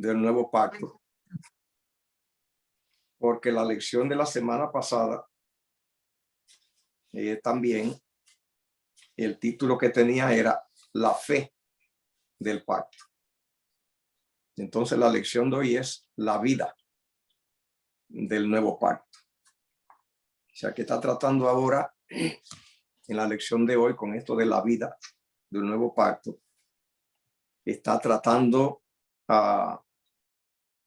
del nuevo pacto, porque la lección de la semana pasada también el título que tenía era la fe del pacto. Entonces la lección de hoy es la vida del nuevo pacto. O sea, que está tratando ahora en la lección de hoy con esto de la vida del nuevo pacto. Está tratando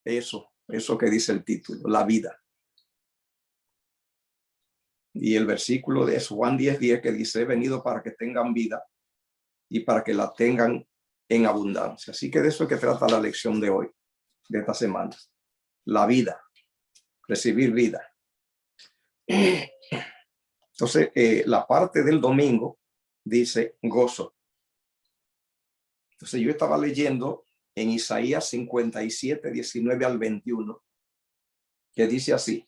eso que dice el título, la vida. Y el versículo de Juan 10:10 que dice: he venido para que tengan vida y para que la tengan en abundancia. Así que de eso es que trata la lección de hoy, de esta semana. La vida, recibir vida. Entonces, la parte del domingo dice gozo. Entonces, yo estaba leyendo en Isaías 57:19-21, que dice así.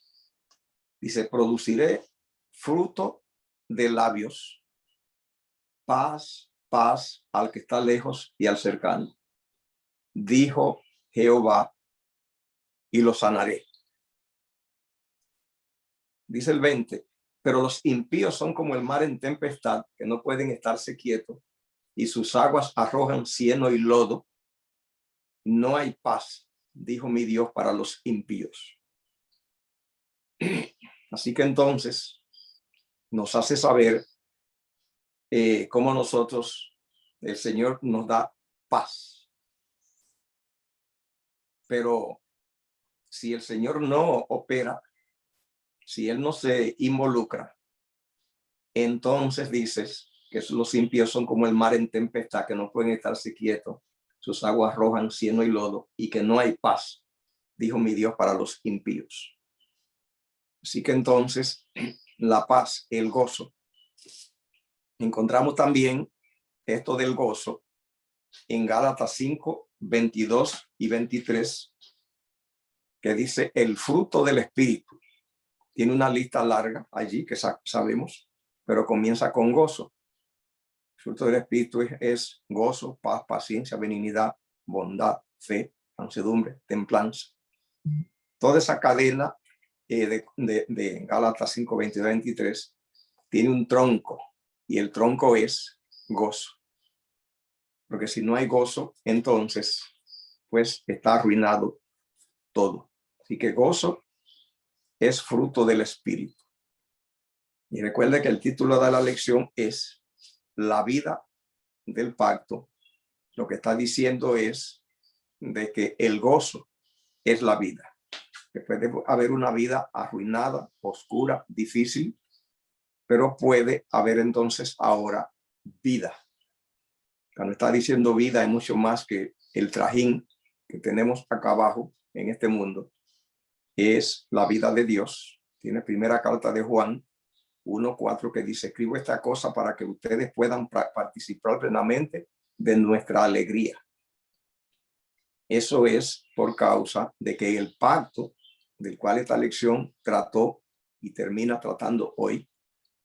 Dice: produciré fruto de labios, paz, paz al que está lejos y al cercano. Dijo Jehová, y lo sanaré. Dice el 20, pero los impíos son como el mar en tempestad, que no pueden estarse quietos, y sus aguas arrojan cieno y lodo. No hay paz, dijo mi Dios, para los impíos. Así que entonces nos hace saber cómo nosotros, el Señor nos da paz. Pero si el Señor no opera, si Él no se involucra, entonces dices que los impíos son como el mar en tempestad, que no pueden estarse quietos, sus aguas arrojan cieno y lodo, y que no hay paz, dijo mi Dios, para los impíos. Así que entonces la paz, el gozo. Encontramos también esto del gozo en Gálatas 5:22-23, que dice el fruto del Espíritu. Tiene una lista larga allí que sabemos, pero comienza con gozo. El fruto del Espíritu es gozo, paz, paciencia, benignidad, bondad, fe, mansedumbre, templanza. Toda esa cadena de Gálatas 5:22-23 tiene un tronco, y el tronco es gozo. Porque si no hay gozo, entonces pues está arruinado todo. Así que gozo es fruto del Espíritu. Y recuerde que el título de la lección es la vida del pacto. Lo que está diciendo es de que el gozo es la vida. Que puede haber una vida arruinada, oscura, difícil, pero puede haber entonces ahora vida. Cuando está diciendo vida, hay mucho más que el trajín que tenemos acá abajo en este mundo. Es la vida de Dios. Tiene primera carta de Juan 1:4 que dice: escribo esta cosa para que ustedes puedan participar plenamente de nuestra alegría. Eso es por causa de que el pacto del cual esta lección trató y termina tratando hoy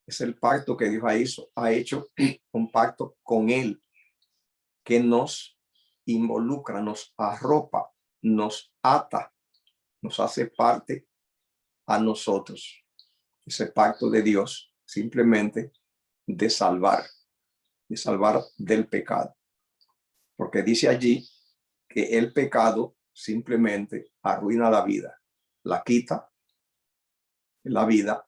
es el pacto que Dios ha hecho un pacto con Él, que nos involucra, nos arropa, nos ata, nos hace parte a nosotros. Ese pacto de Dios simplemente de salvar del pecado. Porque dice allí que el pecado simplemente arruina la vida, la quita la vida.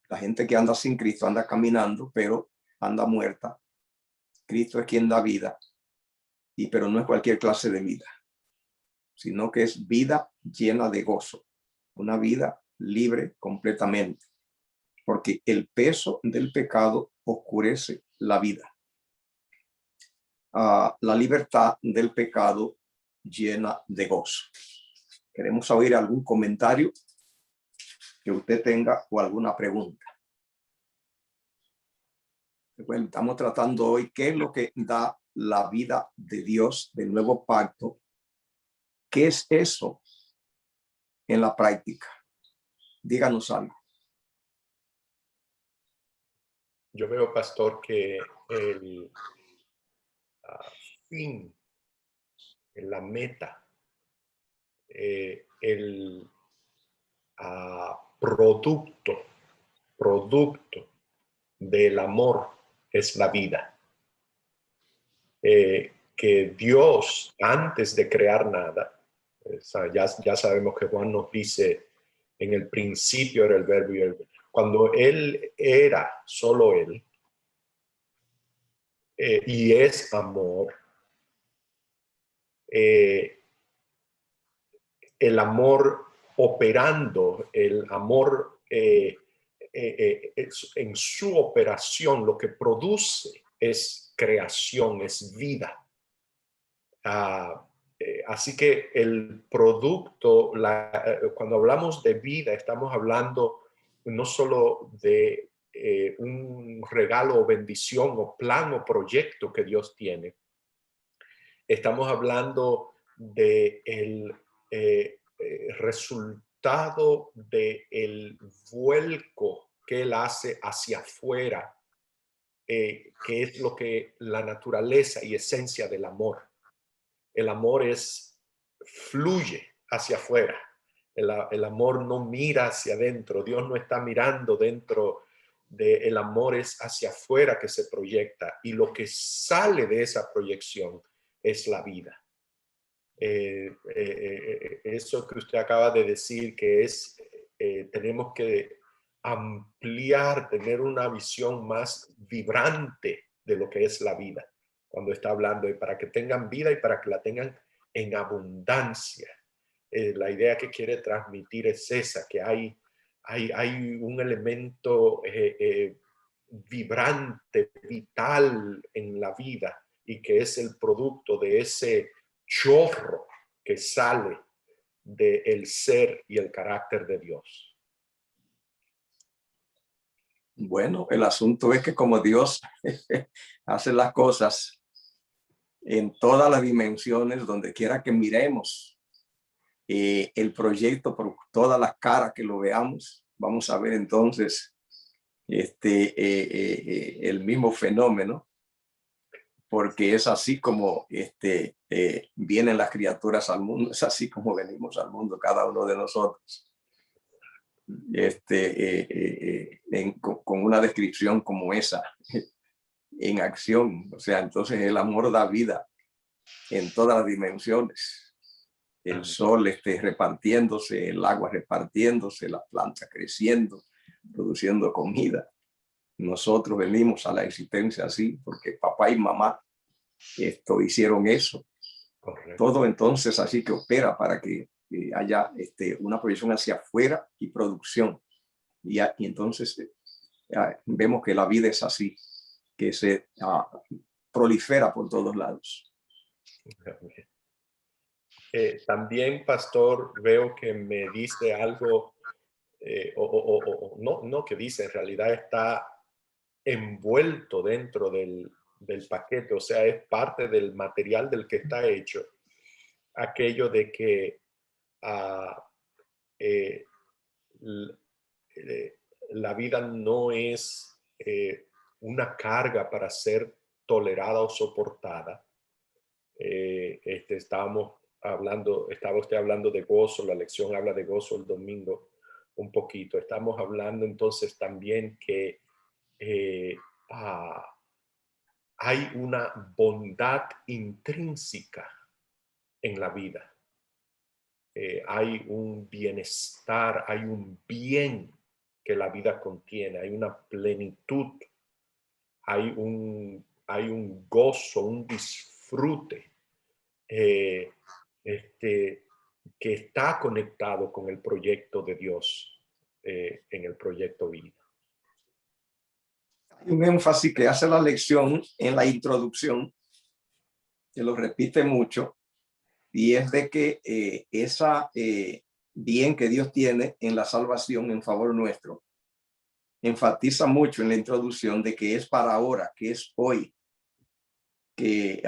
La gente que anda sin Cristo anda caminando, pero anda muerta. Cristo es quien da vida, pero no es cualquier clase de vida, sino que es vida llena de gozo, una vida libre completamente, porque el peso del pecado oscurece la vida. La libertad del pecado llena de gozo. Queremos oír algún comentario que usted tenga o alguna pregunta. Bueno, estamos tratando hoy qué es lo que da la vida de Dios del nuevo pacto. ¿Qué es eso en la práctica? Díganos algo. Yo veo, pastor, que el fin, la meta el producto del amor es la vida. Que Dios, antes de crear nada, ya sabemos que Juan nos dice, en el principio era el verbo y cuando Él era solo Él, y es amor, el amor operando, el amor en su operación, lo que produce es creación, es vida. Así que el producto, cuando hablamos de vida, estamos hablando no solo de un regalo o bendición o plan o proyecto que Dios tiene. Estamos hablando de el resultado del vuelco que Él hace hacia afuera, que es lo que la naturaleza y esencia del amor. El amor fluye hacia afuera. El amor no mira hacia adentro. Dios no está mirando dentro el amor, es hacia afuera que se proyecta. Y lo que sale de esa proyección es la vida. Eso que usted acaba de decir, que tenemos que ampliar, tener una visión más vibrante de lo que es la vida, cuando está hablando de para que tengan vida y para que la tengan en abundancia. La idea que quiere transmitir es esa, que hay un elemento vibrante, vital en la vida, y que es el producto de ese chorro que sale del ser y el carácter de Dios. Bueno, el asunto es que como Dios hace las cosas en todas las dimensiones, donde quiera que miremos el proyecto, por todas las caras que lo veamos, vamos a ver entonces el mismo fenómeno, porque es así como vienen las criaturas al mundo, es así como venimos al mundo cada uno de nosotros. Con una descripción como esa, en acción. O sea, entonces el amor da vida en todas las dimensiones. El sol repartiéndose, el agua repartiéndose, la planta creciendo, produciendo comida. Nosotros venimos a la existencia así, porque papá y mamá hicieron eso. Correcto. Todo entonces así que opera para que haya una proyección hacia afuera y producción. Y entonces vemos que la vida es así, que se prolifera por todos lados. También, pastor, veo que me dice algo, no que dice, en realidad está envuelto dentro del paquete, o sea, es parte del material del que está hecho, aquello de que la vida no es una carga para ser tolerada o soportada. Estaba usted hablando de gozo, la lección habla de gozo el domingo un poquito. Estamos hablando entonces también que hay una bondad intrínseca en la vida. Hay un bienestar, hay un bien que la vida contiene, hay una plenitud, hay un gozo, un disfrute que está conectado con el proyecto de Dios en el proyecto vida. Hay un énfasis que hace la lección en la introducción, que lo repite mucho, y es de que esa bien que Dios tiene en la salvación en favor nuestro, enfatiza mucho en la introducción de que es para ahora, que es hoy. Que,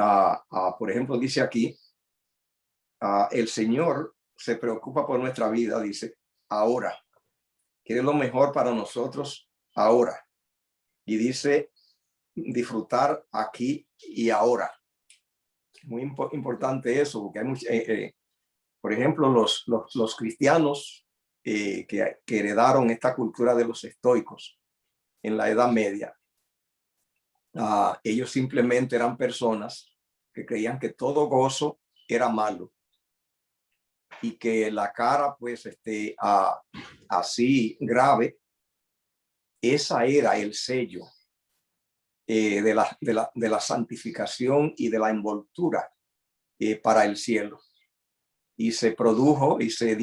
por ejemplo, dice aquí, el Señor se preocupa por nuestra vida, dice, ahora. Quiere lo mejor para nosotros ahora. Y dice, disfrutar aquí y ahora. Muy importante eso, porque hay Por ejemplo, los cristianos que heredaron esta cultura de los estoicos en la Edad Media, ellos simplemente eran personas que creían que todo gozo era malo y que la cara, pues, así grave, esa era el sello de la santificación y de la envoltura para el cielo. Y se produjo y se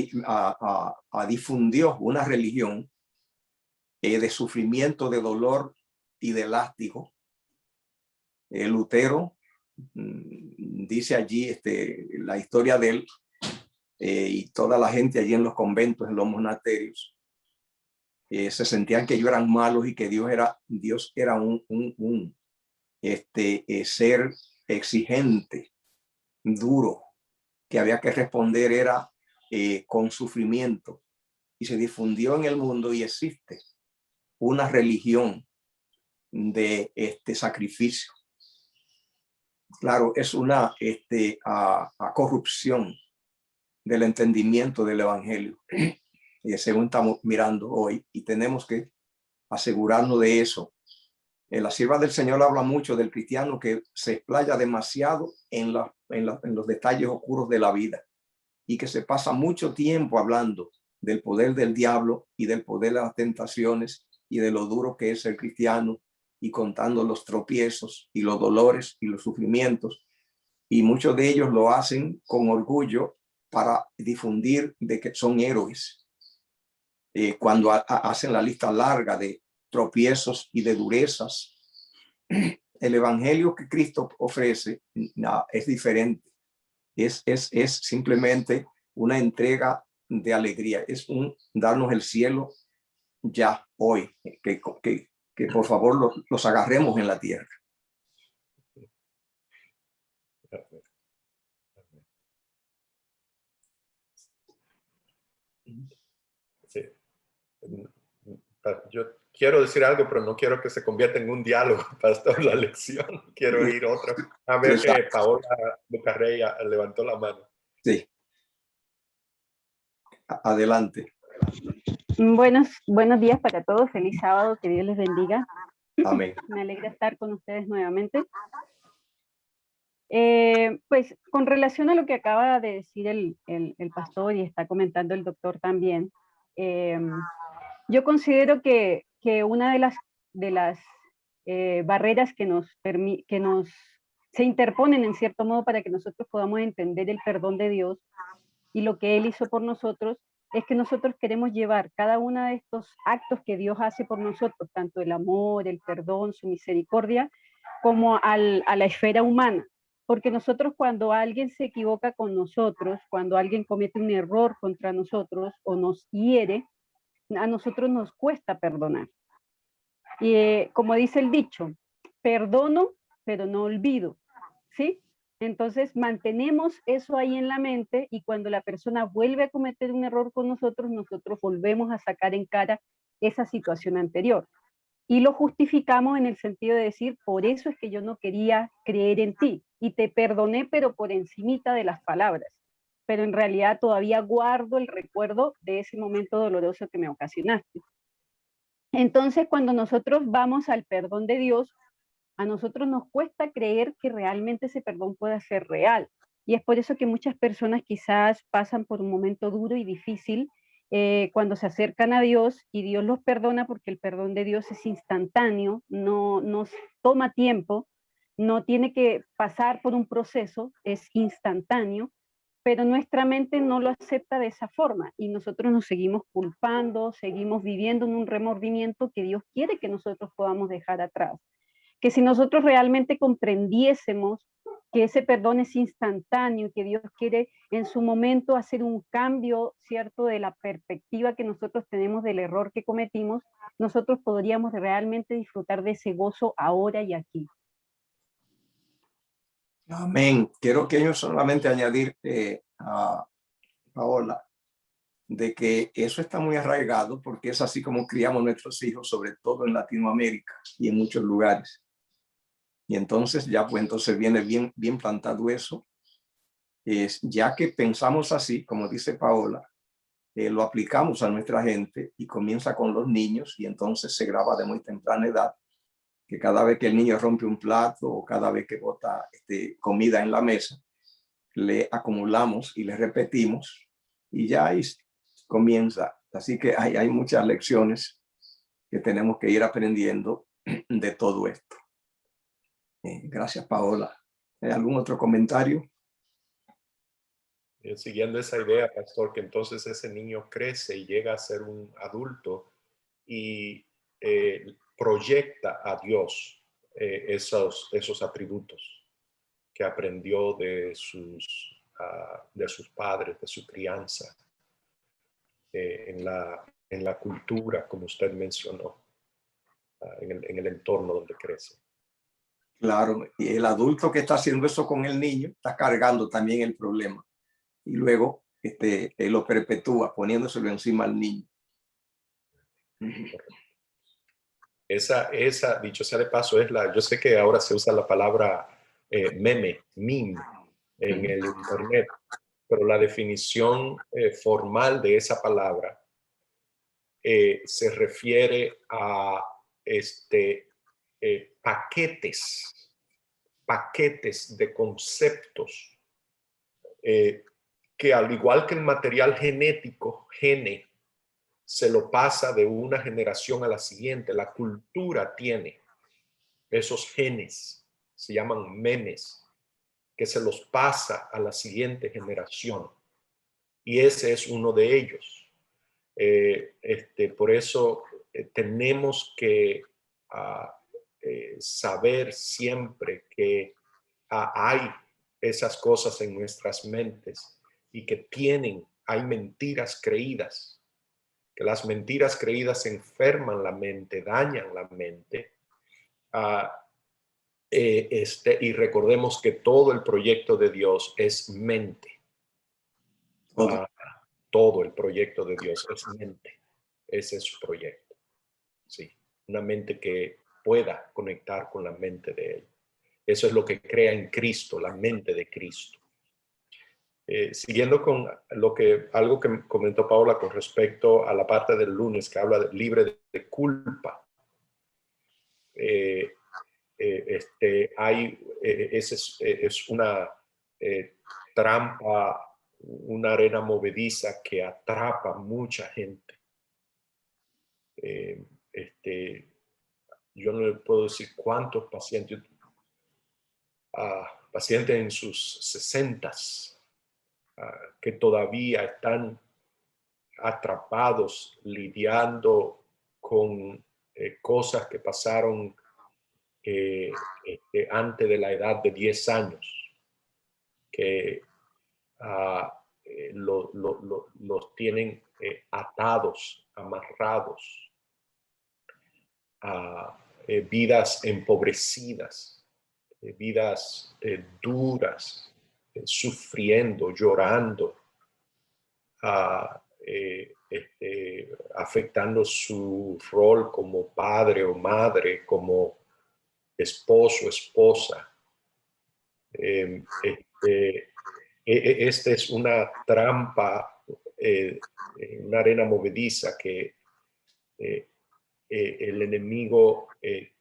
difundió una religión de sufrimiento, de dolor y de látigo. Lutero dice allí la historia de él y toda la gente allí en los conventos, en los monasterios, se sentían que ellos eran malos y que Dios era un ser exigente, duro, que había que responder con sufrimiento. Y se difundió en el mundo y existe una religión de sacrificio. Claro, es una corrupción del entendimiento del evangelio, según estamos mirando hoy, y tenemos que asegurarnos de eso. La sierva del Señor habla mucho del cristiano que se explaya demasiado en los detalles oscuros de la vida y que se pasa mucho tiempo hablando del poder del diablo y del poder de las tentaciones y de lo duro que es el cristiano, y contando los tropiezos y los dolores y los sufrimientos. Y muchos de ellos lo hacen con orgullo para difundir de que son héroes. Cuando hacen la lista larga de tropiezos y de durezas, el evangelio que Cristo ofrece es diferente. Es simplemente una entrega de alegría, es darnos el cielo ya hoy, que por favor los agarremos en la tierra. Sí. Yo quiero decir algo, pero no quiero que se convierta en un diálogo, pastor, la lección. Quiero ir otro. A ver que Paola Bucarrey levantó la mano. Sí. Adelante. Buenos días para todos. Feliz sábado. Que Dios les bendiga. Amén. Me alegra estar con ustedes nuevamente. Pues con relación a lo que acaba de decir el pastor y está comentando el doctor también, yo considero que una de las barreras que se interponen en cierto modo para que nosotros podamos entender el perdón de Dios y lo que Él hizo por nosotros, es que nosotros queremos llevar cada uno de estos actos que Dios hace por nosotros, tanto el amor, el perdón, su misericordia, como a la esfera humana. Porque nosotros, cuando alguien se equivoca con nosotros, cuando alguien comete un error contra nosotros o nos hiere, a nosotros nos cuesta perdonar. Y como dice el dicho, perdono, pero no olvido, ¿sí? Entonces mantenemos eso ahí en la mente, y cuando la persona vuelve a cometer un error con nosotros, nosotros volvemos a sacar en cara esa situación anterior. Y lo justificamos en el sentido de decir, por eso es que yo no quería creer en ti, y te perdoné, pero por encimita de las palabras. Pero en realidad todavía guardo el recuerdo de ese momento doloroso que me ocasionaste. Entonces, cuando nosotros vamos al perdón de Dios, a nosotros nos cuesta creer que realmente ese perdón pueda ser real. Y es por eso que muchas personas quizás pasan por un momento duro y difícil cuando se acercan a Dios, y Dios los perdona, porque el perdón de Dios es instantáneo, no nos toma tiempo, no tiene que pasar por un proceso, es instantáneo, pero nuestra mente no lo acepta de esa forma y nosotros nos seguimos culpando, seguimos viviendo en un remordimiento que Dios quiere que nosotros podamos dejar atrás. Que si nosotros realmente comprendiésemos que ese perdón es instantáneo y que Dios quiere en su momento hacer un cambio, ¿cierto?, de la perspectiva que nosotros tenemos del error que cometimos, nosotros podríamos realmente disfrutar de ese gozo ahora y aquí. Amén. Quiero que yo solamente añadir a Paola de que eso está muy arraigado, porque es así como criamos nuestros hijos, sobre todo en Latinoamérica y en muchos lugares. Y entonces ya pues entonces viene bien plantado eso, es, ya que pensamos así, como dice Paola, lo aplicamos a nuestra gente y comienza con los niños y entonces se graba de muy temprana edad que cada vez que el niño rompe un plato o cada vez que bota comida en la mesa, le acumulamos y le repetimos y ya ahí comienza. Así que hay muchas lecciones que tenemos que ir aprendiendo de todo esto. Gracias, Paola. ¿Hay algún otro comentario? Siguiendo esa idea, pastor, que entonces ese niño crece y llega a ser un adulto y proyecta a Dios esos atributos que aprendió de sus padres, de su crianza, en la cultura, como usted mencionó, en el entorno donde crece. Claro, y el adulto que está haciendo eso con el niño está cargando también el problema y luego lo perpetúa poniéndoselo encima al niño. Esa, dicho sea de paso, yo sé que ahora se usa la palabra meme en el internet, pero la definición formal de esa palabra se refiere a paquetes de conceptos que, al igual que el material genético, se lo pasa de una generación a la siguiente. La cultura tiene esos genes, se llaman memes, que se los pasa a la siguiente generación. Y ese es uno de ellos. Por eso tenemos que saber siempre que hay esas cosas en nuestras mentes y que hay mentiras creídas, que las mentiras creídas enferman la mente, dañan la mente. Y recordemos que todo el proyecto de Dios es mente. Todo el proyecto de Dios es mente. Ese es su proyecto. Sí, una mente que pueda conectar con la mente de Él. Eso es lo que crea en Cristo, la mente de Cristo. Siguiendo con algo que comentó Paola con respecto a la parte del lunes que habla de libre de culpa. Es una trampa, una arena movediza que atrapa mucha gente. Yo no le puedo decir cuántos pacientes en sus 60s que todavía están atrapados lidiando con cosas que pasaron antes de la edad de 10 años, que los tienen atados, amarrados a vidas empobrecidas, vidas duras, sufriendo, llorando, afectando su rol como padre o madre, como esposo, esposa. Esta es una trampa, una arena movediza que el enemigo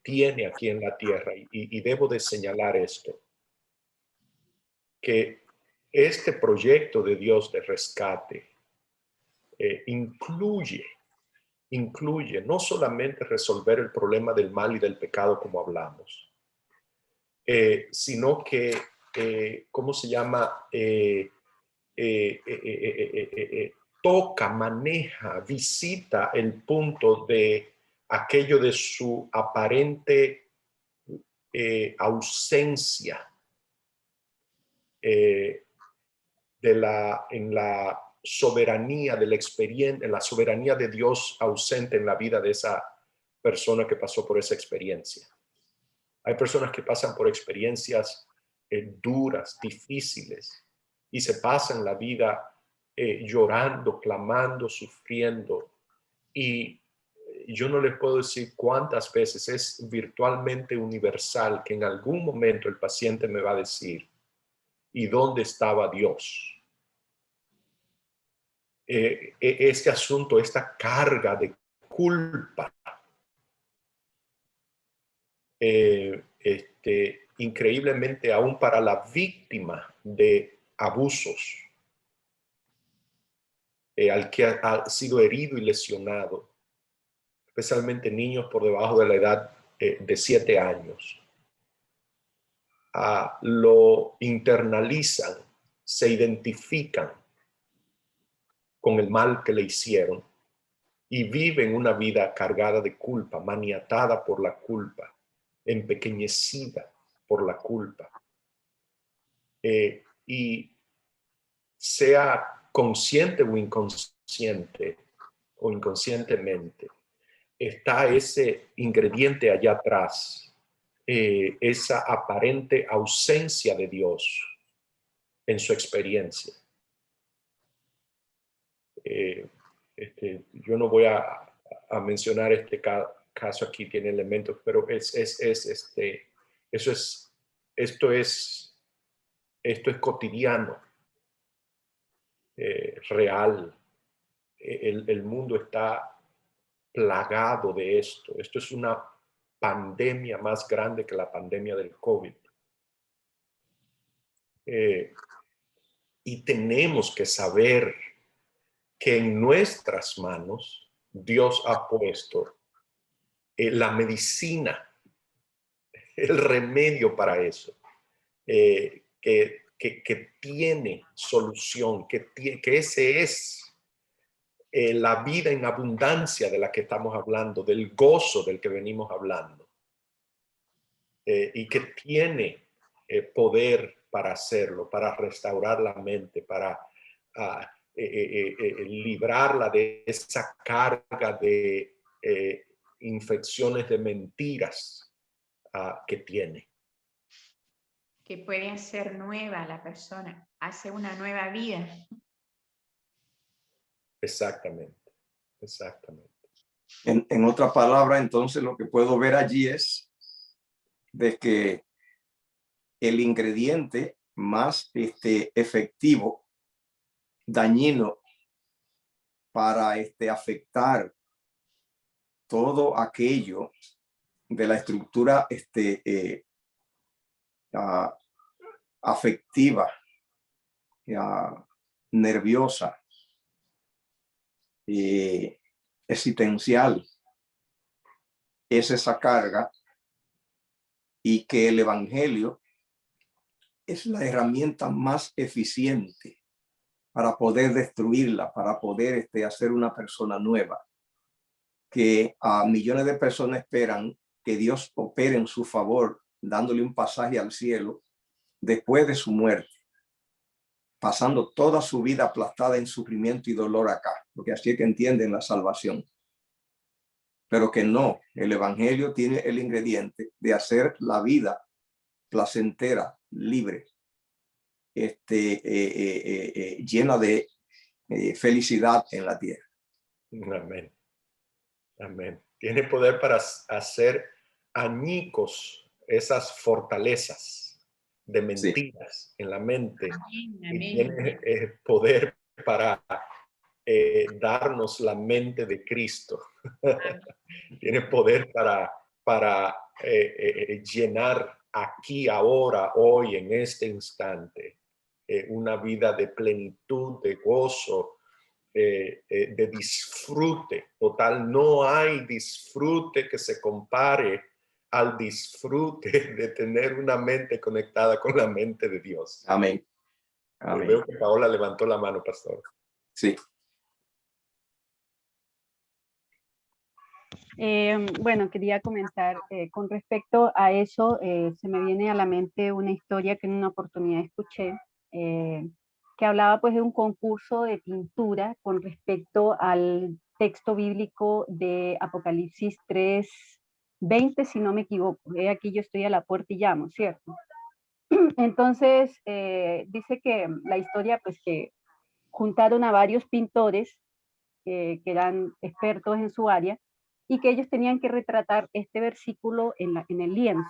tiene aquí en la tierra. Y debo de señalar esto, que este proyecto de Dios de rescate incluye no solamente resolver el problema del mal y del pecado como hablamos, sino que, ¿cómo se llama? Toca, maneja, visita el punto de aquello de su aparente ausencia en la soberanía de la experiencia, en la soberanía de Dios ausente en la vida de esa persona que pasó por esa experiencia. Hay personas que pasan por experiencias duras, difíciles, y se pasan la vida llorando, clamando, sufriendo. Y yo no les puedo decir cuántas veces, es virtualmente universal que en algún momento el paciente me va a decir, ¿Y dónde estaba Dios? Este asunto, esta carga de culpa, increíblemente aún para la víctima de abusos, al que ha sido herido y lesionado, especialmente niños por debajo de la edad de 7 años, lo internalizan, se identifican con el mal que le hicieron y viven una vida cargada de culpa, maniatada por la culpa, empequeñecida por la culpa. Y sea consciente o inconscientemente, está ese ingrediente allá atrás, esa aparente ausencia de Dios en su experiencia. Yo no voy a mencionar este caso aquí, tiene elementos, pero esto es cotidiano, real. El mundo está plagado de esto. Esto es una pandemia más grande que la pandemia del COVID. Y tenemos que saber que en nuestras manos Dios ha puesto la medicina, el remedio para eso, que tiene solución, que ese es la vida en abundancia de la que estamos hablando, del gozo del que venimos hablando, y que tiene poder para hacerlo, para restaurar la mente, para librarla de esa carga de infecciones de mentiras que tiene. Que puede hacer nueva la persona, hace una nueva vida. Exactamente, exactamente. En otra palabra, entonces lo que puedo ver allí es de que el ingrediente más efectivo, dañino para afectar todo aquello de la estructura afectiva, nerviosa, existencial, es esa carga, y que el evangelio es la herramienta más eficiente para poder destruirla, para poder hacer una persona nueva. Que a millones de personas esperan que Dios opere en su favor, dándole un pasaje al cielo después de su muerte, pasando toda su vida aplastada en sufrimiento y dolor acá, porque así es que entienden la salvación. Pero que no, el evangelio tiene el ingrediente de hacer la vida placentera, libre, llena de felicidad en la tierra. Amén. Amén. Tiene poder para hacer añicos esas fortalezas de mentiras en la mente. Amén, Y amén. tiene poder para darnos la mente de Cristo. Tiene poder para llenar aquí, ahora, hoy, en este instante, una vida de plenitud, de gozo, de disfrute total. No hay disfrute que se compare al disfrute de tener una mente conectada con la mente de Dios. Amén. Amén. Veo que Paola levantó la mano, pastor. Sí. Bueno, quería comentar con respecto a eso, se me viene a la mente una historia que en una oportunidad escuché, que hablaba pues de un concurso de pintura con respecto al texto bíblico de Apocalipsis 3:20, si no me equivoco. Aquí yo estoy a la puerta y llamo, ¿cierto? Entonces, dice que la historia pues que juntaron a varios pintores que eran expertos en su área, y que ellos tenían que retratar este versículo en el lienzo.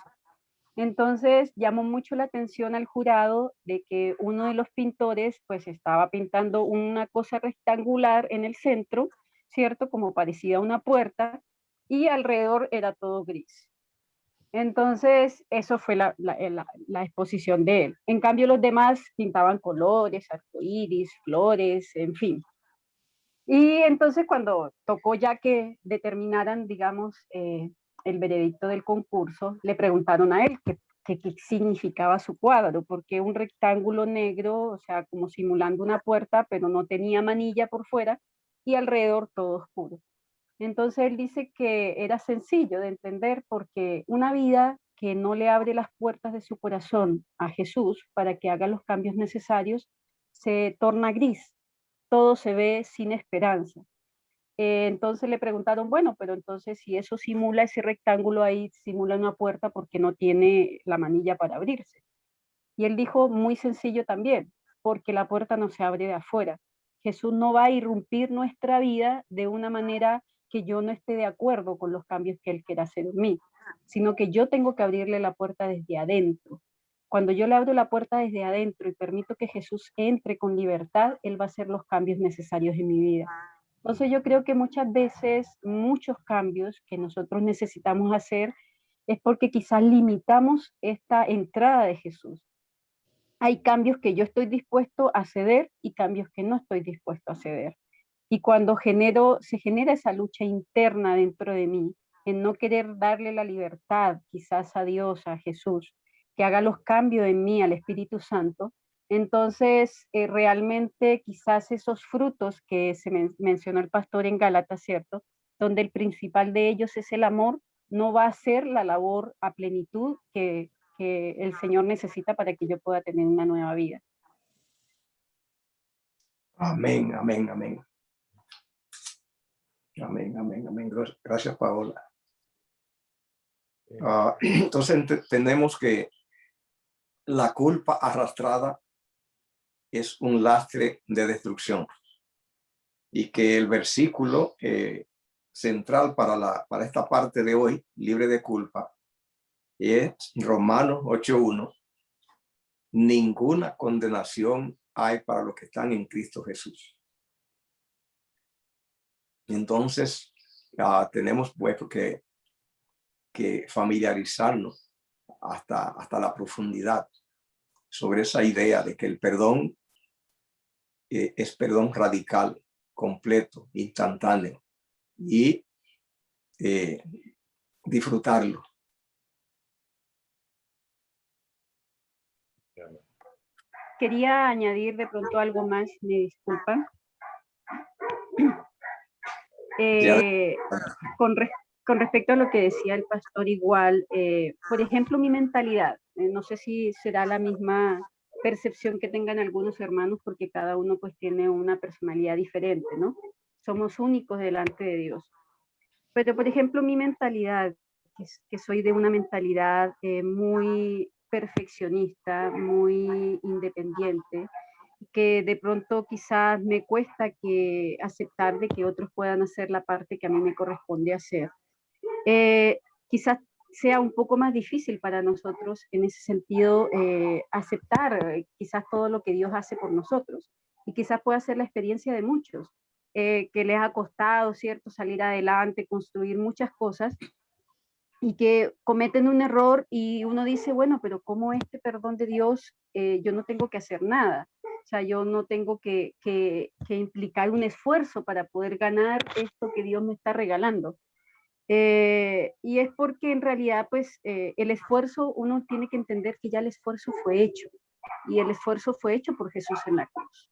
Entonces llamó mucho la atención al jurado de que uno de los pintores pues estaba pintando una cosa rectangular en el centro, ¿cierto? Como parecida a una puerta, y alrededor era todo gris. Entonces, eso fue la exposición de él. En cambio, los demás pintaban colores, arcoíris, flores, en fin. Y entonces, cuando tocó ya que determinaran, digamos, el veredicto del concurso, le preguntaron a él qué significaba su cuadro, porque un rectángulo negro, o sea, como simulando una puerta, pero no tenía manilla por fuera, y alrededor todo oscuro. Entonces él dice que era sencillo de entender porque una vida que no le abre las puertas de su corazón a Jesús para que haga los cambios necesarios se torna gris, todo se ve sin esperanza. Entonces le preguntaron, bueno, pero entonces si eso simula ese rectángulo ahí, simula una puerta porque no tiene la manilla para abrirse. Y él dijo, muy sencillo también, porque la puerta no se abre de afuera. Jesús no va a irrumpir nuestra vida de una manera que yo no esté de acuerdo con los cambios que Él quiera hacer en mí, sino que yo tengo que abrirle la puerta desde adentro. Cuando yo le abro la puerta desde adentro y permito que Jesús entre con libertad, Él va a hacer los cambios necesarios en mi vida. Entonces yo creo que muchas veces muchos cambios que nosotros necesitamos hacer es porque quizás limitamos esta entrada de Jesús. Hay cambios que yo estoy dispuesto a ceder y cambios que no estoy dispuesto a ceder. Y cuando se genera esa lucha interna dentro de mí, en no querer darle la libertad quizás a Dios, a Jesús, que haga los cambios en mí, al Espíritu Santo, entonces realmente quizás esos frutos que mencionó el pastor en Gálatas, ¿cierto? Donde el principal de ellos es el amor, no va a ser la labor a plenitud que el Señor necesita para que yo pueda tener una nueva vida. Amén, amén, amén. Amén, amén, amén. Gracias, Paola. Entonces entendemos que la culpa arrastrada es un lastre de destrucción y que el versículo central para esta parte de hoy, libre de culpa, es Romanos 8:1. Ninguna condenación hay para los que están en Cristo Jesús. Entonces, tenemos pues que familiarizarnos hasta la profundidad sobre esa idea de que el perdón es perdón radical, completo, instantáneo y disfrutarlo. Quería añadir de pronto algo más, me disculpan. Con respecto a lo que decía el pastor igual, por ejemplo, mi mentalidad, no sé si será la misma percepción que tengan algunos hermanos porque cada uno pues tiene una personalidad diferente, ¿no? Somos únicos delante de Dios. Pero, por ejemplo, mi mentalidad, que soy de una mentalidad muy perfeccionista, muy independiente, que de pronto quizás me cuesta aceptar de que otros puedan hacer la parte que a mí me corresponde hacer. Quizás sea un poco más difícil para nosotros en ese sentido aceptar quizás todo lo que Dios hace por nosotros. Y quizás pueda ser la experiencia de muchos, que les ha costado, ¿cierto?, salir adelante, construir muchas cosas, y que cometen un error y uno dice, bueno, pero ¿cómo este perdón de Dios? Yo no tengo que hacer nada. O sea, yo no tengo que implicar un esfuerzo para poder ganar esto que Dios me está regalando. Y es porque en realidad, pues, el esfuerzo, uno tiene que entender que ya el esfuerzo fue hecho. Y el esfuerzo fue hecho por Jesús en la cruz.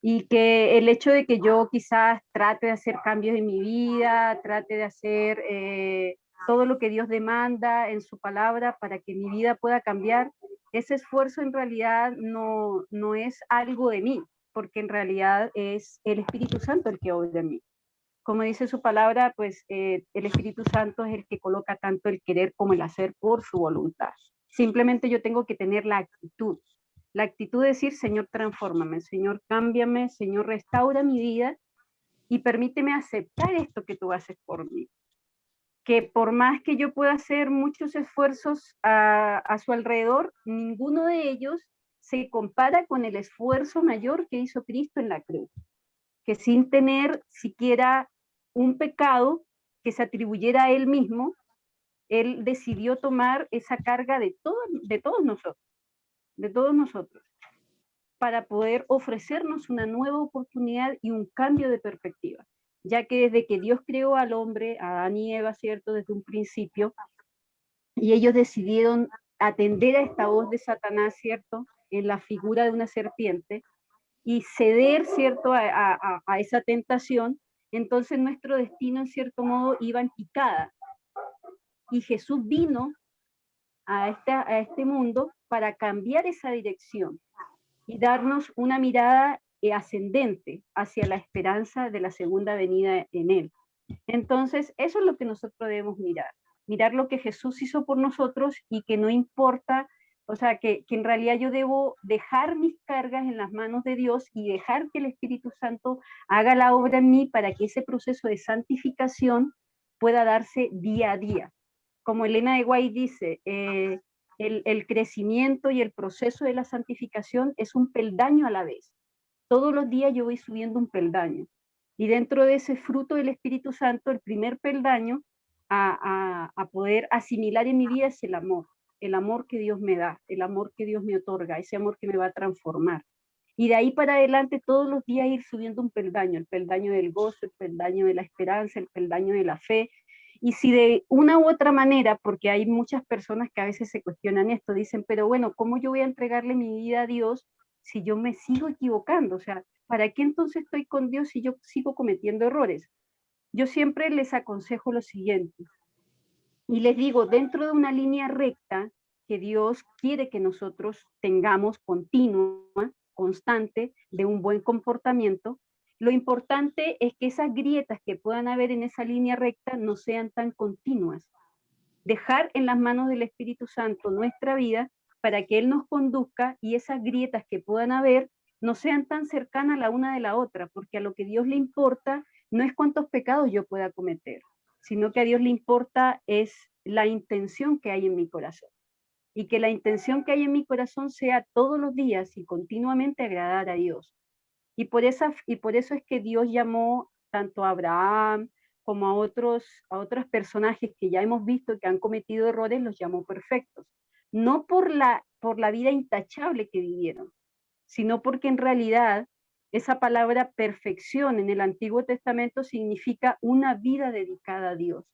Y que el hecho de que yo quizás trate de hacer cambios en mi vida, trate de hacer todo lo que Dios demanda en su palabra para que mi vida pueda cambiar, ese esfuerzo en realidad no es algo de mí, porque en realidad es el Espíritu Santo el que obra en mí. Como dice su palabra, pues el Espíritu Santo es el que coloca tanto el querer como el hacer por su voluntad. Simplemente yo tengo que tener la actitud de decir, Señor, transfórmame, Señor, cámbiame, Señor, restaura mi vida y permíteme aceptar esto que tú haces por mí. que por más que yo pueda hacer muchos esfuerzos a su alrededor, ninguno de ellos se compara con el esfuerzo mayor que hizo Cristo en la cruz, que sin tener siquiera un pecado que se atribuyera a él mismo, él decidió tomar esa carga de todos nosotros, para poder ofrecernos una nueva oportunidad y un cambio de perspectiva, ya que desde que Dios creó al hombre, a Adán y Eva, ¿cierto?, desde un principio, y ellos decidieron atender a esta voz de Satanás, ¿cierto?, en la figura de una serpiente, y ceder, ¿cierto?, a esa tentación, entonces nuestro destino, en cierto modo, iba en picada. Y Jesús vino a este mundo para cambiar esa dirección y darnos una mirada ascendente hacia la esperanza de la segunda venida en Él. Entonces, eso es lo que nosotros debemos mirar lo que Jesús hizo por nosotros y que no importa, o sea, que en realidad yo debo dejar mis cargas en las manos de Dios y dejar que el Espíritu Santo haga la obra en mí para que ese proceso de santificación pueda darse día a día. Como Elena de White dice, el crecimiento y el proceso de la santificación es un peldaño a la vez. Todos los días yo voy subiendo un peldaño. Y dentro de ese fruto del Espíritu Santo, el primer peldaño a poder asimilar en mi vida es el amor que Dios me da, el amor que Dios me otorga, ese amor que me va a transformar. Y de ahí para adelante todos los días ir subiendo un peldaño, el peldaño del gozo, el peldaño de la esperanza, el peldaño de la fe. Y si de una u otra manera, porque hay muchas personas que a veces se cuestionan esto, dicen, pero bueno, ¿cómo yo voy a entregarle mi vida a Dios si yo me sigo equivocando? O sea, ¿para qué entonces estoy con Dios si yo sigo cometiendo errores? Yo siempre les aconsejo lo siguiente, y les digo, dentro de una línea recta que Dios quiere que nosotros tengamos continua, constante, de un buen comportamiento, lo importante es que esas grietas que puedan haber en esa línea recta no sean tan continuas. Dejar en las manos del Espíritu Santo nuestra vida para que Él nos conduzca y esas grietas que puedan haber no sean tan cercanas la una de la otra, porque a lo que Dios le importa no es cuántos pecados yo pueda cometer, sino que a Dios le importa es la intención que hay en mi corazón. Y que la intención que hay en mi corazón sea todos los días y continuamente agradar a Dios. Y por eso es que Dios llamó tanto a Abraham como a otros personajes que ya hemos visto que han cometido errores, los llamó perfectos. No por la vida intachable que vivieron, sino porque en realidad esa palabra perfección en el Antiguo Testamento significa una vida dedicada a Dios.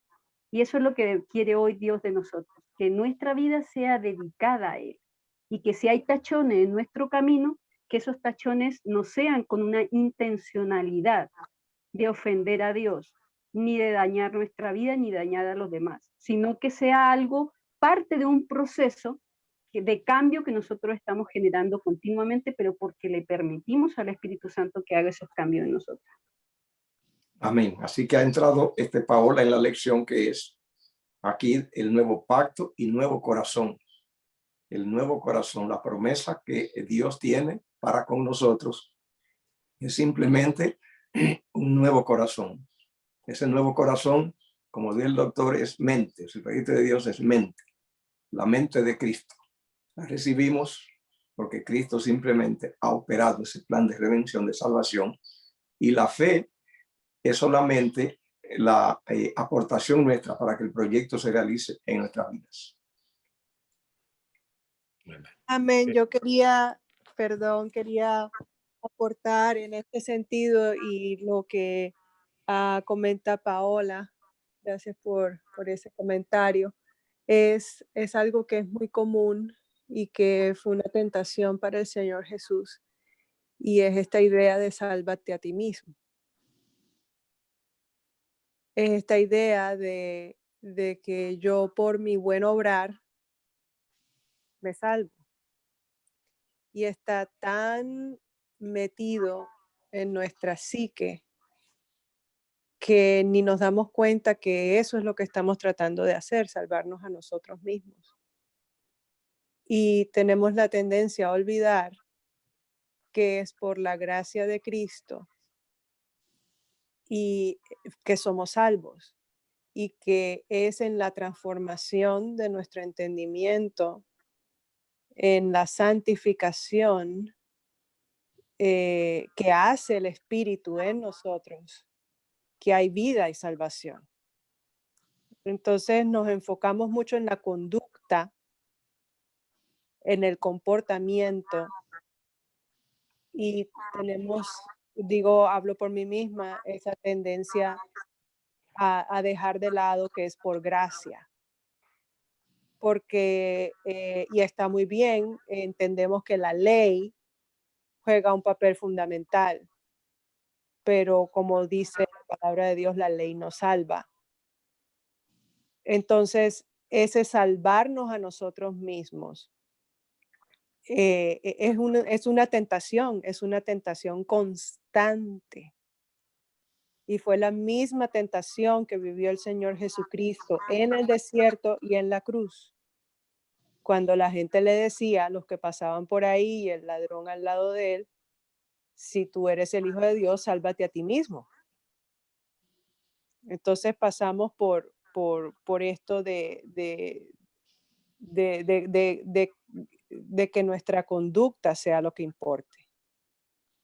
Y eso es lo que quiere hoy Dios de nosotros, que nuestra vida sea dedicada a Él. Y que si hay tachones en nuestro camino, que esos tachones no sean con una intencionalidad de ofender a Dios, ni de dañar nuestra vida, ni dañar a los demás, sino que sea algo, parte de un proceso de cambio que nosotros estamos generando continuamente, pero porque le permitimos al Espíritu Santo que haga esos cambios en nosotros. Amén. Así que ha entrado Paola en la lección que es aquí el nuevo pacto y nuevo corazón. El nuevo corazón, la promesa que Dios tiene para con nosotros es simplemente un nuevo corazón. Ese nuevo corazón, como dice el doctor, es mente. El Espíritu de Dios es mente, la mente de Cristo. La recibimos porque Cristo simplemente ha operado ese plan de redención, de salvación, y la fe es solamente la aportación nuestra para que el proyecto se realice en nuestras vidas. Amén. Yo quería aportar en este sentido y lo que comenta Paola, gracias por ese comentario, es algo que es muy común y que fue una tentación para el Señor Jesús, y es esta idea de sálvate a ti mismo. Es esta idea de que yo por mi buen obrar me salvo. Y está tan metido en nuestra psique que ni nos damos cuenta que eso es lo que estamos tratando de hacer, salvarnos a nosotros mismos. Y tenemos la tendencia a olvidar que es por la gracia de Cristo y que somos salvos. y que es en la transformación de nuestro entendimiento, en la santificación que hace el Espíritu en nosotros, que hay vida y salvación. Entonces nos enfocamos mucho en la conducta, en el comportamiento, y tenemos, hablo por mí misma, esa tendencia a dejar de lado que es por gracia. Porque, y está muy bien, entendemos que la ley juega un papel fundamental, pero como dice la palabra de Dios, la ley nos salva. Entonces, ese salvarnos a nosotros mismos es una tentación constante. Y fue la misma tentación que vivió el Señor Jesucristo en el desierto y en la cruz. Cuando la gente le decía a los que pasaban por ahí y el ladrón al lado de él, si tú eres el Hijo de Dios, sálvate a ti mismo. Entonces pasamos por esto de que nuestra conducta sea lo que importe,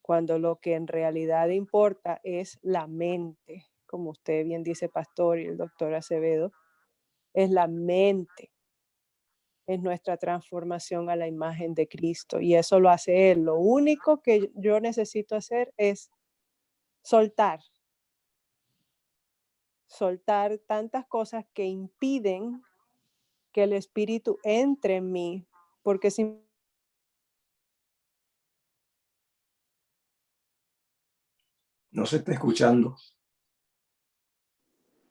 cuando lo que en realidad importa es la mente, como usted bien dice, pastor, y el doctor Acevedo, es la mente, es nuestra transformación a la imagen de Cristo, y eso lo hace Él. Lo único que yo necesito hacer es soltar tantas cosas que impiden que el Espíritu entre en mí, porque si No se está escuchando.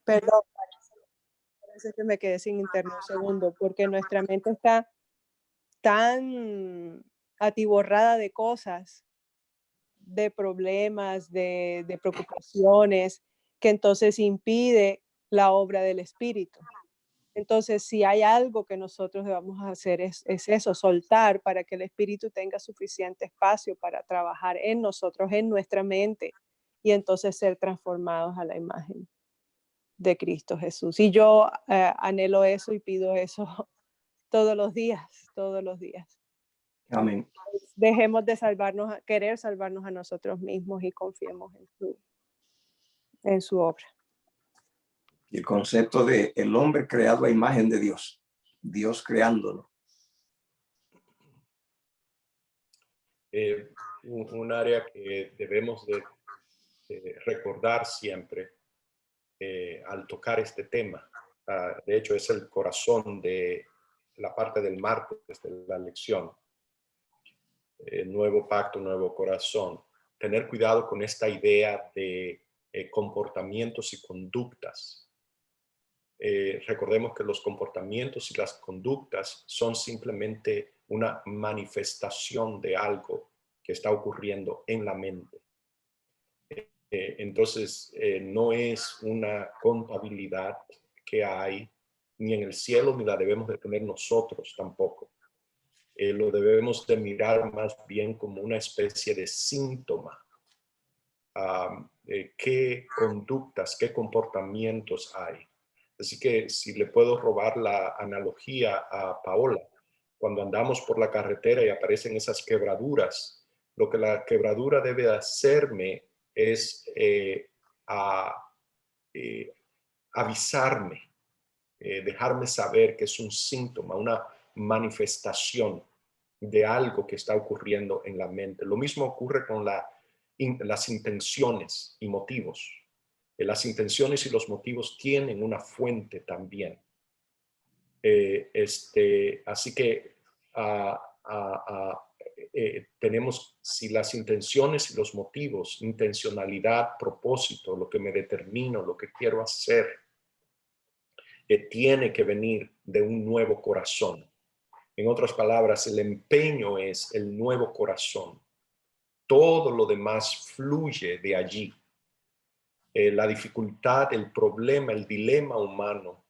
perdón, parece que me quedé sin internet un segundo, porque nuestra mente está tan atiborrada de cosas, de problemas, de preocupaciones, que entonces impide la obra del Espíritu. Entonces, si hay algo que nosotros debamos hacer es eso, soltar para que el Espíritu tenga suficiente espacio para trabajar en nosotros, en nuestra mente, y entonces ser transformados a la imagen de Cristo Jesús. Y yo anhelo eso y pido eso todos los días, todos los días. Amén. Dejemos de querer salvarnos a nosotros mismos y confiemos en su obra. Y el concepto de el hombre creado a imagen de Dios, Dios creándolo. Un área que debemos de recordar siempre al tocar este tema. De hecho, es el corazón de la parte del martes de la lección. Nuevo pacto, nuevo corazón. Tener cuidado con esta idea de comportamientos y conductas. Recordemos que los comportamientos y las conductas son simplemente una manifestación de algo que está ocurriendo en la mente. Entonces, no es una contabilidad que hay ni en el cielo, ni la debemos de tener nosotros tampoco. Lo debemos de mirar más bien como una especie de síntoma. ¿Qué conductas, qué comportamientos hay? Así que si le puedo robar la analogía a Paola, cuando andamos por la carretera y aparecen esas quebraduras, lo que la quebradura debe hacerme es avisarme, dejarme saber que es un síntoma, una manifestación de algo que está ocurriendo en la mente. Lo mismo ocurre con las intenciones y motivos. Las intenciones y los motivos tienen una fuente también. Así que tenemos, si las intenciones y los motivos, intencionalidad, propósito, lo que me determino, lo que quiero hacer, tiene que venir de un nuevo corazón. En otras palabras, el empeño es el nuevo corazón. Todo lo demás fluye de allí. La dificultad, el problema, el dilema humano,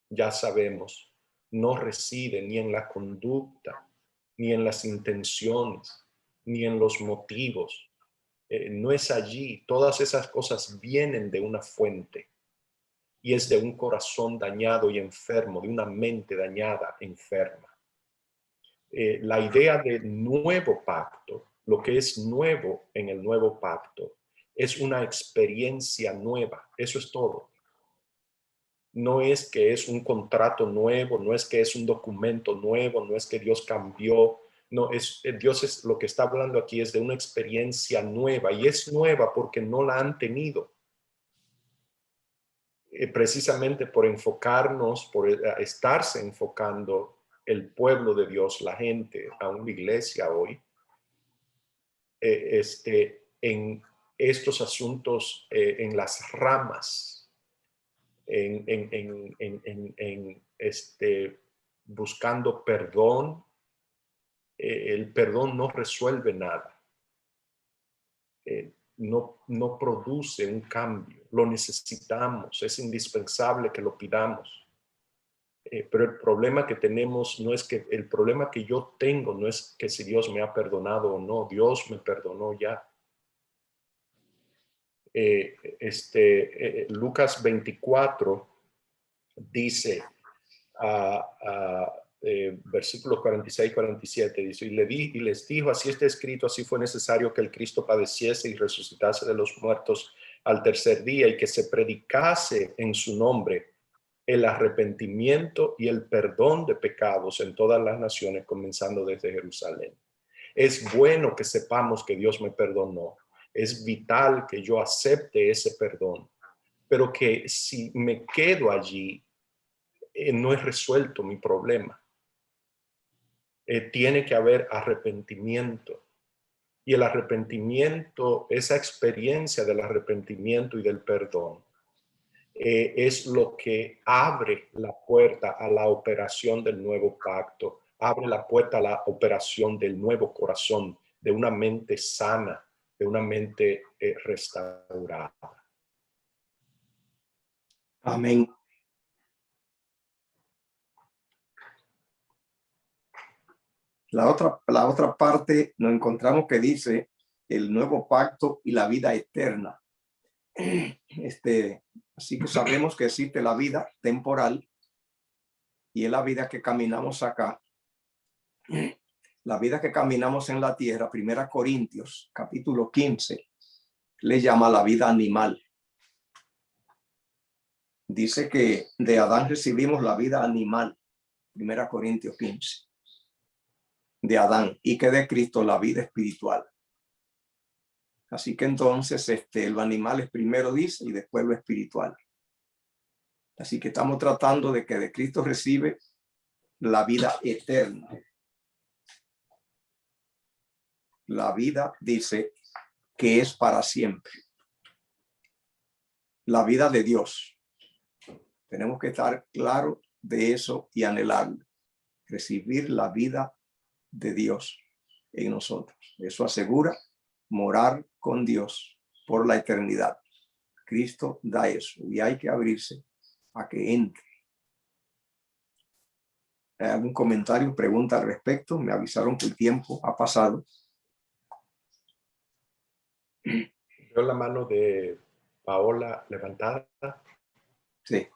ya sabemos, no reside ni en la conducta, ni en las intenciones, ni en los motivos. No es allí. Todas esas cosas vienen de una fuente. y es de un corazón dañado y enfermo, de una mente dañada, enferma. La idea de nuevo pacto, lo que es nuevo en el nuevo pacto, es una experiencia nueva. Eso es todo. No es que es un contrato nuevo, no es que es un documento nuevo, no es que Dios cambió. No, Dios es lo que está hablando aquí, es de una experiencia nueva, y es nueva porque no la han tenido. Precisamente por enfocarnos, por estarse enfocando el pueblo de Dios, la gente, aún la iglesia hoy, en estos asuntos, en las ramas, buscando perdón. El perdón no resuelve nada. No produce un cambio. Lo necesitamos, es indispensable que lo pidamos. Pero el problema que tenemos no es que, el problema que yo tengo no es que si Dios me ha perdonado o no. Dios me perdonó ya. Lucas 24 dice, versículos 46 y 47, dice, y les dijo, así está escrito, así fue necesario que el Cristo padeciese y resucitase de los muertos al tercer día, y que se predicase en su nombre el arrepentimiento y el perdón de pecados en todas las naciones, comenzando desde Jerusalén. Es bueno que sepamos que Dios me perdonó. Es vital que yo acepte ese perdón, pero que si me quedo allí, no he resuelto mi problema. Tiene que haber arrepentimiento. Y el arrepentimiento, esa experiencia del arrepentimiento y del perdón, es lo que abre la puerta a la operación del nuevo pacto, abre la puerta a la operación del nuevo corazón, de una mente sana, de una mente restaurada. Amén. La otra parte nos encontramos que dice el nuevo pacto y la vida eterna. Así que sabemos que existe la vida temporal y es la vida que caminamos acá. La vida que caminamos en la tierra, 1 Corintios, capítulo 15, le llama la vida animal. Dice que de Adán recibimos la vida animal, 1 Corintios 15, de Adán, y que de Cristo la vida espiritual. Así que entonces lo animal es primero, dice, y después lo espiritual. Así que estamos tratando de que de Cristo recibe la vida eterna. La vida, dice, que es para siempre. La vida de Dios. Tenemos que estar claros de eso y anhelarlo. Recibir la vida de Dios en nosotros. Eso asegura morar con Dios por la eternidad. Cristo da eso y hay que abrirse a que entre. ¿Hay algún comentario, pregunta al respecto? Me avisaron que el tiempo ha pasado. Veo la mano de Paola levantada. Sí.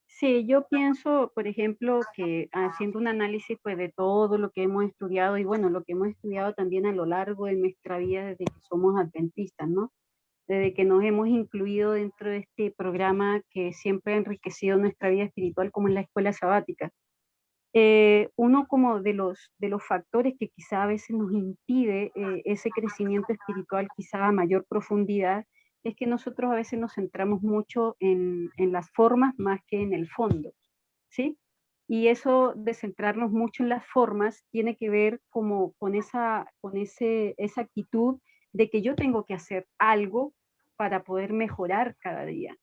Sí, yo pienso, por ejemplo, que haciendo un análisis pues, de todo lo que hemos estudiado y bueno, lo que hemos estudiado también a lo largo de nuestra vida desde que somos adventistas, ¿no? Desde que nos hemos incluido dentro de este programa que siempre ha enriquecido nuestra vida espiritual como en la escuela sabática. Uno como de los factores que quizá a veces nos impide ese crecimiento espiritual quizá a mayor profundidad es que nosotros a veces nos centramos mucho en las formas más que en el fondo, ¿sí? Y eso de centrarnos mucho en las formas tiene que ver como con esa actitud de que yo tengo que hacer algo para poder mejorar cada día.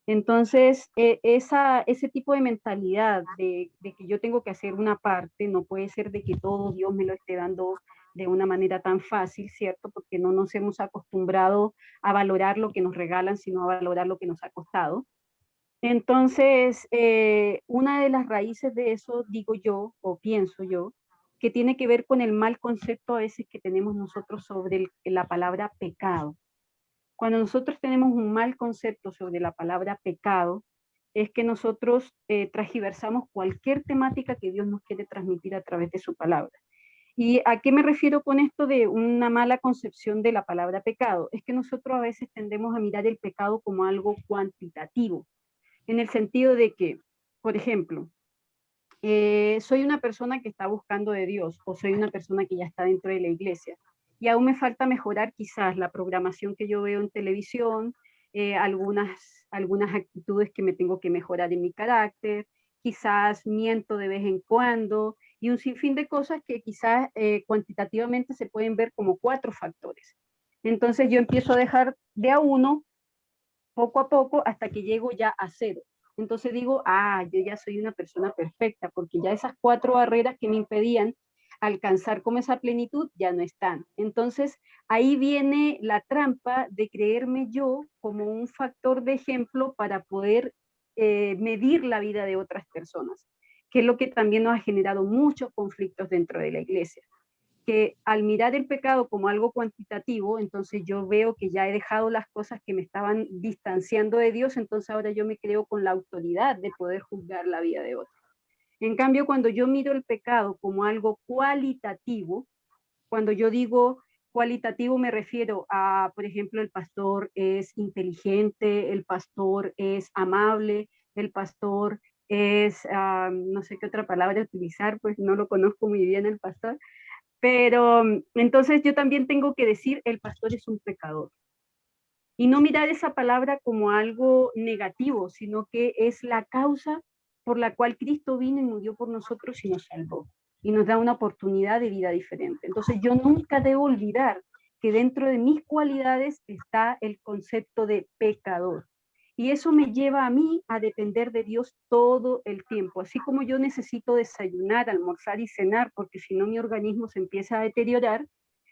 Entonces, ese tipo de mentalidad de que yo tengo que hacer una parte, no puede ser de que todo Dios me lo esté dando de una manera tan fácil, ¿cierto? Porque no nos hemos acostumbrado a valorar lo que nos regalan, sino a valorar lo que nos ha costado. Entonces, una de las raíces de eso, digo yo, o pienso yo, que tiene que ver con el mal concepto a veces que tenemos nosotros sobre la palabra pecado. Cuando nosotros tenemos un mal concepto sobre la palabra pecado, es que nosotros transgiversamos cualquier temática que Dios nos quiere transmitir a través de su palabra. ¿Y a qué me refiero con esto de una mala concepción de la palabra pecado? Es que nosotros a veces tendemos a mirar el pecado como algo cuantitativo, en el sentido de que, por ejemplo, soy una persona que está buscando de Dios o soy una persona que ya está dentro de la iglesia y aún me falta mejorar quizás la programación que yo veo en televisión, algunas actitudes que me tengo que mejorar en mi carácter, quizás miento de vez en cuando y un sinfín de cosas que quizás cuantitativamente se pueden ver como 4 factores. Entonces yo empiezo a dejar de a uno poco a poco hasta que llego ya a 0. Entonces digo, yo ya soy una persona perfecta, porque ya esas 4 barreras que me impedían alcanzar como esa plenitud ya no están. Entonces ahí viene la trampa de creerme yo como un factor de ejemplo para poder medir la vida de otras personas, que es lo que también nos ha generado muchos conflictos dentro de la iglesia, que al mirar el pecado como algo cuantitativo, entonces yo veo que ya he dejado las cosas que me estaban distanciando de Dios, entonces ahora yo me creo con la autoridad de poder juzgar la vida de otros. En cambio, cuando yo miro el pecado como algo cualitativo, cuando yo digo cualitativo me refiero a, por ejemplo, el pastor es inteligente, el pastor es amable, el pastor es, no sé qué otra palabra utilizar, pues no lo conozco muy bien el pastor, pero entonces yo también tengo que decir, el pastor es un pecador. Y no mirar esa palabra como algo negativo, sino que es la causa por la cual Cristo vino y murió por nosotros y nos salvó. Y nos da una oportunidad de vida diferente. Entonces yo nunca debo olvidar que dentro de mis cualidades está el concepto de pecador. Y eso me lleva a mí a depender de Dios todo el tiempo. Así como yo necesito desayunar, almorzar y cenar, porque si no mi organismo se empieza a deteriorar,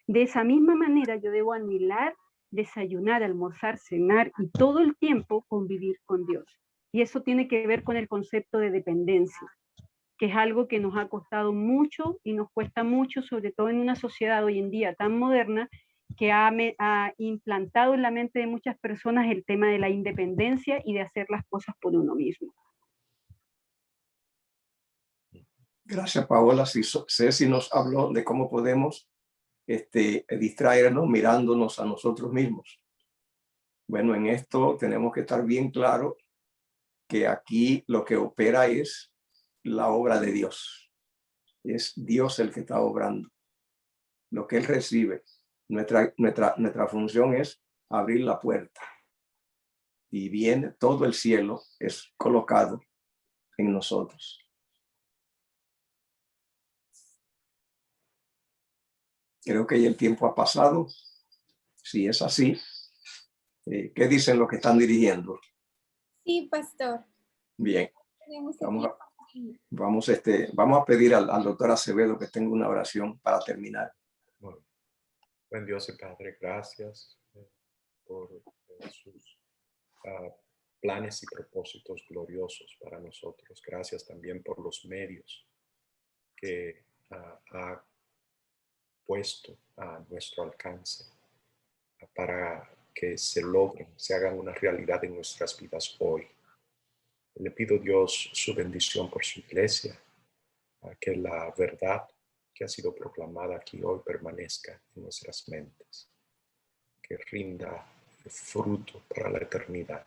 de esa misma manera yo debo anhelar desayunar, almorzar, cenar y todo el tiempo convivir con Dios. Y eso tiene que ver con el concepto de dependencia, que es algo que nos ha costado mucho y nos cuesta mucho, sobre todo en una sociedad hoy en día tan moderna, que ha implantado en la mente de muchas personas el tema de la independencia y de hacer las cosas por uno mismo. Gracias, Paola. Ceci nos habló de cómo podemos distraernos mirándonos a nosotros mismos. Bueno, en esto tenemos que estar bien claro que aquí lo que opera es la obra de Dios. Es Dios el que está obrando. Lo que Él recibe. Nuestra función es abrir la puerta. Y viene todo el cielo, es colocado en nosotros. Creo que ya el tiempo ha pasado. Si es así, ¿qué dicen los que están dirigiendo? Sí, pastor. Bien. Vamos a pedir al doctor Acevedo que tenga una oración para terminar. Bueno, buen Dios y Padre, gracias por sus planes y propósitos gloriosos para nosotros. Gracias también por los medios que ha puesto a nuestro alcance para que se logren, se hagan una realidad en nuestras vidas hoy. Le pido a Dios su bendición por su iglesia, que la verdad que ha sido proclamada aquí hoy permanezca en nuestras mentes, que rinda fruto para la eternidad.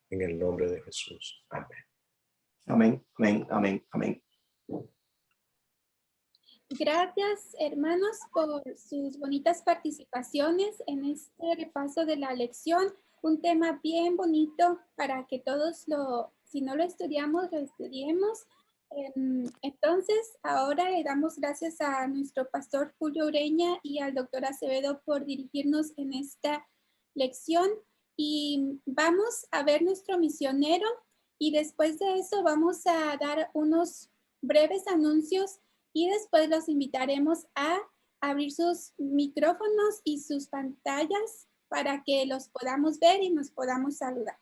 En el nombre de Jesús. Amén. Amén, amén, amén, amén. Gracias, hermanos, por sus bonitas participaciones en este repaso de la lección. Un tema bien bonito para que todos si no lo estudiamos, lo estudiemos. Entonces, ahora le damos gracias a nuestro pastor Julio Ureña y al doctor Acevedo por dirigirnos en esta lección. Y vamos a ver nuestro misionero y después de eso vamos a dar unos breves anuncios y después los invitaremos a abrir sus micrófonos y sus pantallas para que los podamos ver y nos podamos saludar.